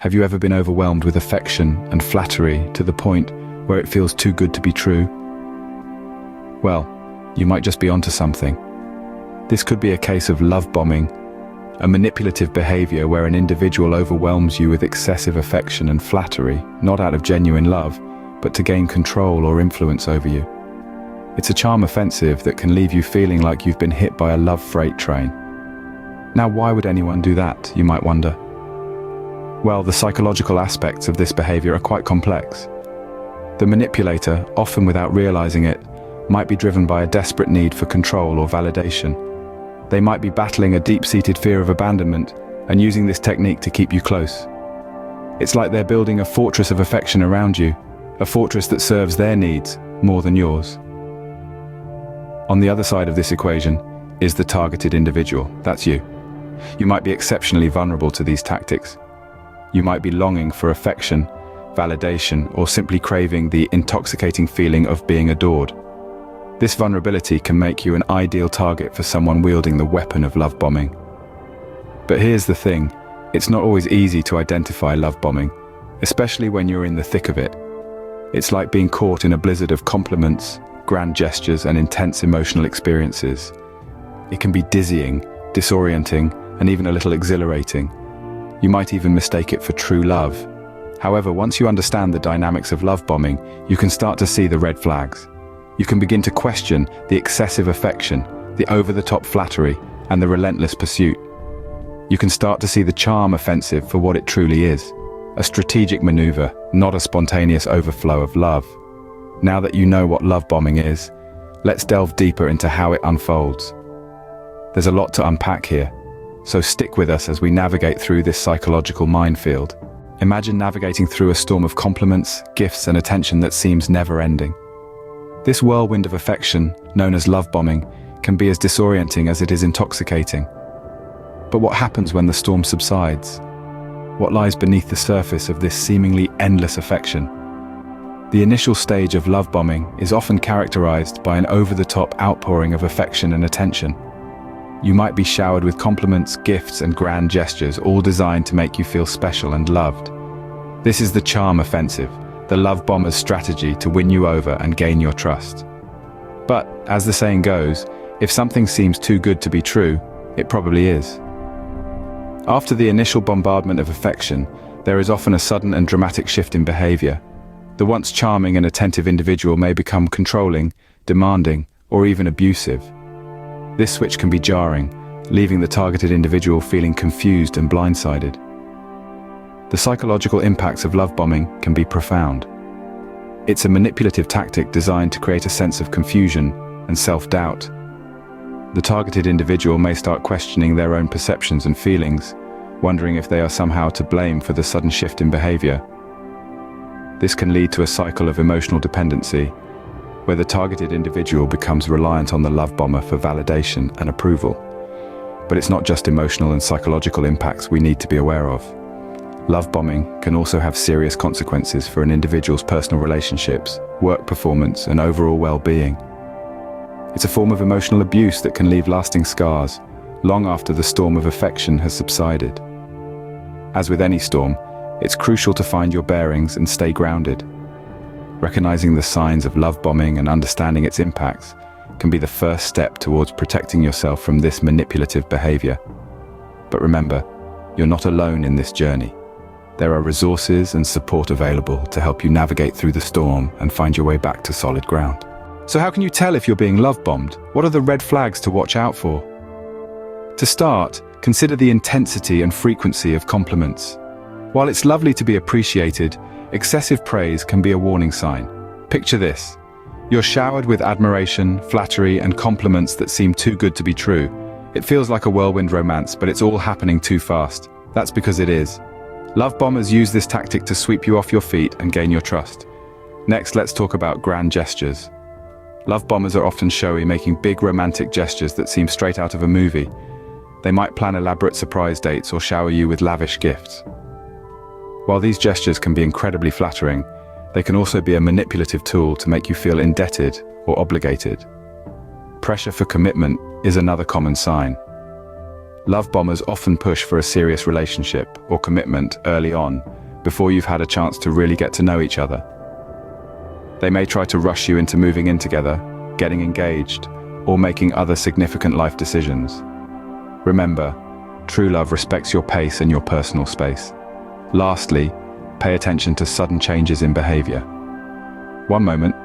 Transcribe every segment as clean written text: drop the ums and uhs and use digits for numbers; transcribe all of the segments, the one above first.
Have you ever been overwhelmed with affection and flattery to the point where it feels too good to be true? Well, you might just be onto something. This could be a case of love bombing, a manipulative behavior where an individual overwhelms you with excessive affection and flattery, not out of genuine love, but to gain control or influence over you. It's a charm offensive that can leave you feeling like you've been hit by a love freight train. Now, why would anyone do that, you might wonder? Well, the psychological aspects of this behavior are quite complex. The manipulator, often without realizing it, might be driven by a desperate need for control or validation. They might be battling a deep-seated fear of abandonment and using this technique to keep you close. It's like they're building a fortress of affection around you, a fortress that serves their needs more than yours. On the other side of this equation is the targeted individual. That's you. You might be exceptionally vulnerable to these tactics. You might be longing for affection, validation, or simply craving the intoxicating feeling of being adored. This vulnerability can make you an ideal target for someone wielding the weapon of love bombing. But here's the thing, it's not always easy to identify love bombing, especially when you're in the thick of it. It's like being caught in a blizzard of compliments, grand gestures, and intense emotional experiences. It can be dizzying, disorienting, and even a little exhilarating. You might even mistake it for true love. However, once you understand the dynamics of love bombing, you can start to see the red flags. You can begin to question the excessive affection, the over-the-top flattery, and the relentless pursuit. You can start to see the charm offensive for what it truly is, a strategic maneuver, not a spontaneous overflow of love. Now that you know what love bombing is, let's delve deeper into how it unfolds. There's a lot to unpack here, so stick with us as we navigate through this psychological minefield. Imagine navigating through a storm of compliments, gifts, and attention that seems never-ending. This whirlwind of affection, known as love bombing, can be as disorienting as it is intoxicating. But what happens when the storm subsides? What lies beneath the surface of this seemingly endless affection? The initial stage of love bombing is often characterized by an over-the-top outpouring of affection and attention. You might be showered with compliments, gifts, and grand gestures, all designed to make you feel special and loved. This is the charm offensive, the love bomber's strategy to win you over and gain your trust. But, as the saying goes, if something seems too good to be true, it probably is. After the initial bombardment of affection, there is often a sudden and dramatic shift in behavior. The once charming and attentive individual may become controlling, demanding, or even abusive. This switch can be jarring, leaving the targeted individual feeling confused and blindsided. The psychological impacts of love bombing can be profound. It's a manipulative tactic designed to create a sense of confusion and self-doubt. The targeted individual may start questioning their own perceptions and feelings, wondering if they are somehow to blame for the sudden shift in behavior. This can lead to a cycle of emotional dependency, where the targeted individual becomes reliant on the love bomber for validation and approval. But it's not just emotional and psychological impacts we need to be aware of. Love bombing can also have serious consequences for an individual's personal relationships, work performance, and overall well-being. It's a form of emotional abuse that can leave lasting scars, long after the storm of affection has subsided. As with any storm, it's crucial to find your bearings and stay grounded. Recognizing the signs of love bombing and understanding its impacts can be the first step towards protecting yourself from this manipulative behavior. But remember, you're not alone in this journey. There are resources and support available to help you navigate through the storm and find your way back to solid ground. So how can you tell if you're being love bombed? What are the red flags to watch out for? To start, consider the intensity and frequency of compliments. While it's lovely to be appreciated, excessive praise can be a warning sign. Picture this. You're showered with admiration, flattery, and compliments that seem too good to be true. It feels like a whirlwind romance, but it's all happening too fast. That's because it is. Love bombers use this tactic to sweep you off your feet and gain your trust. Next, let's talk about grand gestures. Love bombers are often showy, making big romantic gestures that seem straight out of a movie. They might plan elaborate surprise dates or shower you with lavish gifts. While these gestures can be incredibly flattering, they can also be a manipulative tool to make you feel indebted or obligated. Pressure for commitment is another common sign. Love bombers often push for a serious relationship or commitment early on, before you've had a chance to really get to know each other. They may try to rush you into moving in together, getting engaged, or making other significant life decisions. Remember, true love respects your pace and your personal space. Lastly, pay attention to sudden changes in behavior. One moment,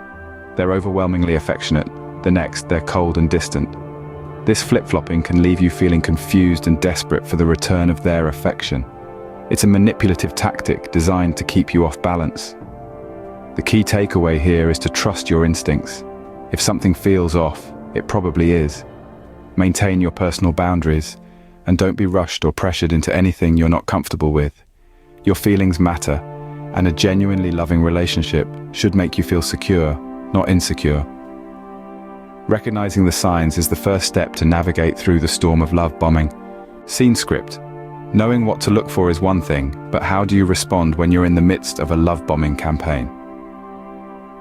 they're overwhelmingly affectionate, the next, they're cold and distant. This flip-flopping can leave you feeling confused and desperate for the return of their affection. It's a manipulative tactic designed to keep you off balance. The key takeaway here is to trust your instincts. If something feels off, it probably is. Maintain your personal boundaries, and don't be rushed or pressured into anything you're not comfortable with. Your feelings matter, and a genuinely loving relationship should make you feel secure, not insecure. Recognizing the signs is the first step to navigate through the storm of love bombing. Scene script. Knowing what to look for is one thing, but how do you respond when you're in the midst of a love bombing campaign?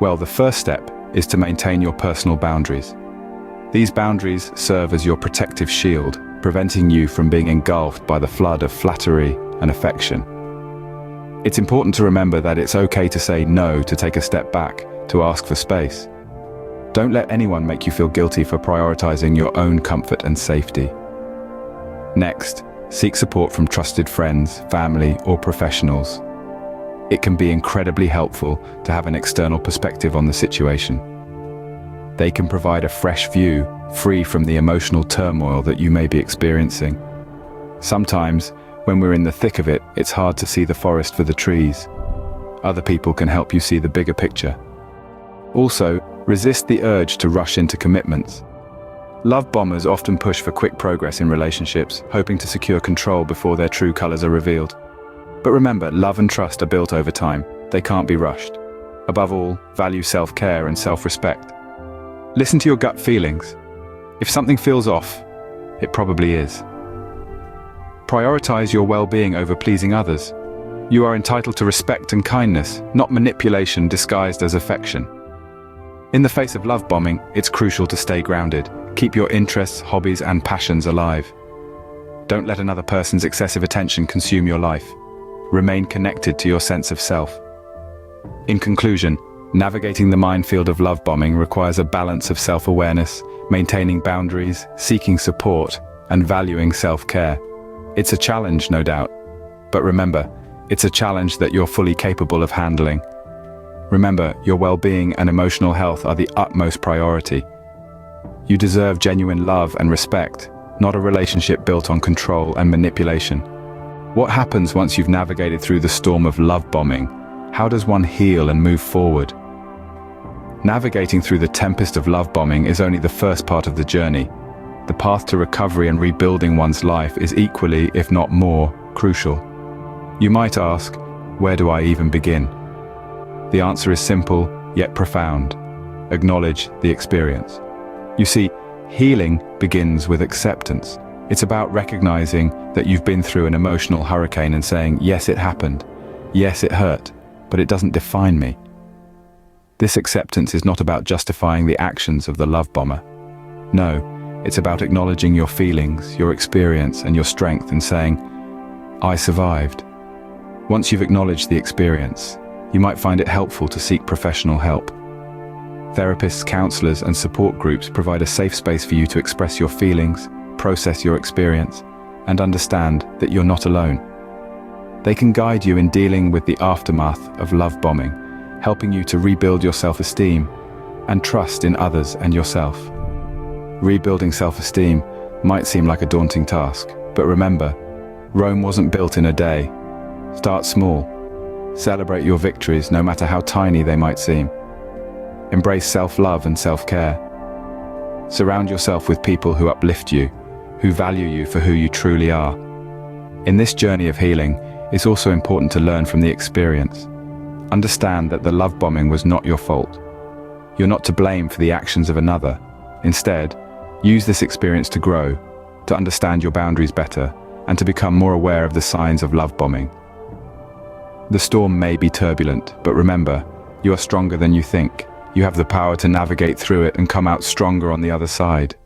Well, the first step is to maintain your personal boundaries. These boundaries serve as your protective shield, preventing you from being engulfed by the flood of flattery and affection. It's important to remember that it's okay to say no, to take a step back, to ask for space. Don't let anyone make you feel guilty for prioritizing your own comfort and safety. Next, seek support from trusted friends, family, or professionals. It can be incredibly helpful to have an external perspective on the situation. They can provide a fresh view, free from the emotional turmoil that you may be experiencing. Sometimes, when we're in the thick of it, it's hard to see the forest for the trees. Other people can help you see the bigger picture. Also, resist the urge to rush into commitments. Love bombers often push for quick progress in relationships, hoping to secure control before their true colors are revealed. But remember, love and trust are built over time. They can't be rushed. Above all, value self-care and self-respect. Listen to your gut feelings. If something feels off, it probably is. Prioritize your well-being over pleasing others. You are entitled to respect and kindness, not manipulation disguised as affection. In the face of love bombing, it's crucial to stay grounded. Keep your interests, hobbies, and passions alive. Don't let another person's excessive attention consume your life. Remain connected to your sense of self. In conclusion, navigating the minefield of love bombing requires a balance of self-awareness, maintaining boundaries, seeking support, and valuing self-care. It's a challenge, no doubt. But remember, it's a challenge that you're fully capable of handling. Remember, your well-being and emotional health are the utmost priority. You deserve genuine love and respect, not a relationship built on control and manipulation. What happens once you've navigated through the storm of love bombing? How does one heal and move forward? Navigating through the tempest of love bombing is only the first part of the journey. The path to recovery and rebuilding one's life is equally, if not more, crucial. You might ask, where do I even begin? The answer is simple, yet profound. Acknowledge the experience. You see, healing begins with acceptance. It's about recognizing that you've been through an emotional hurricane and saying, yes, it happened. Yes, it hurt, but it doesn't define me. This acceptance is not about justifying the actions of the love bomber. No, it's about acknowledging your feelings, your experience, and your strength and saying, I survived. Once you've acknowledged the experience, you might find it helpful to seek professional help. Therapists, counselors, and support groups provide a safe space for you to express your feelings, process your experience, and understand that you're not alone. They can guide you in dealing with the aftermath of love bombing, helping you to rebuild your self-esteem and trust in others and yourself. Rebuilding self-esteem might seem like a daunting task, but remember, Rome wasn't built in a day. Start small. Celebrate your victories, no matter how tiny they might seem. Embrace self-love and self-care. Surround yourself with people who uplift you, who value you for who you truly are. In this journey of healing, it's also important to learn from the experience. Understand that the love bombing was not your fault. You're not to blame for the actions of another. Instead, use this experience to grow, to understand your boundaries better, and to become more aware of the signs of love bombing. The storm may be turbulent, but remember, you are stronger than you think. You have the power to navigate through it and come out stronger on the other side.